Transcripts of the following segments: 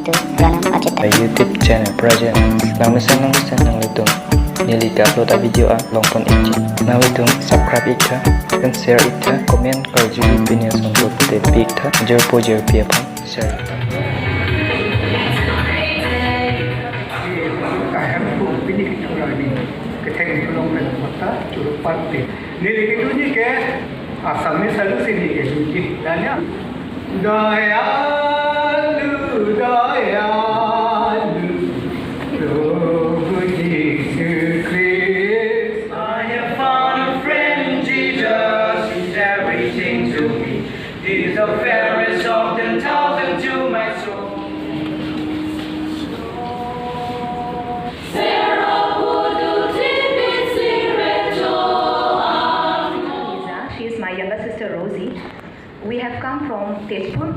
to Ranam My YouTube channel present langmisan nang litung nili ka upload a video a longpon iti nang litung subscribe ita dan share ita comment kalau juga opinion untuk topik ta jerpo jerpi apa share ita Asamnya selalu sini ke Suci dan ya Dayalu Prabhu Jesus Christ. I have found a friend, Jesus is everything to me. He is the fairest of 10,000 to my soul. My younger sister Rosie. We have come from Tezpur,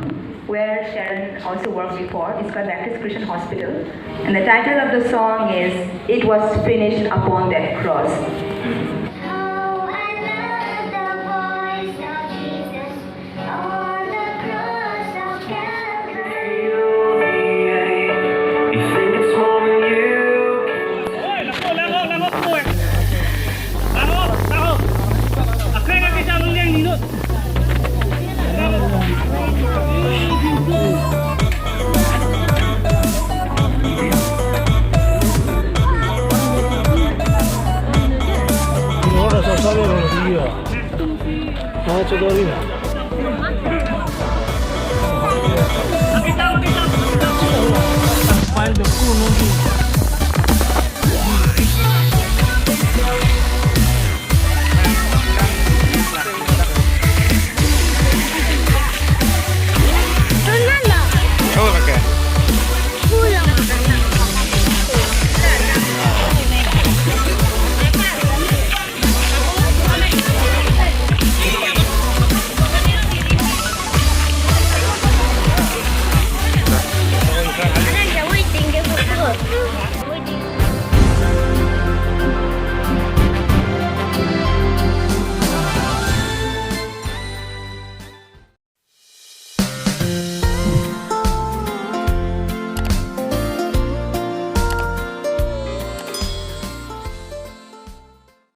where Sharon also worked before. It's called Baptist Christian Hospital. And the title of the song is It Was Finished Upon That Cross. Ana, ya voy, tengo que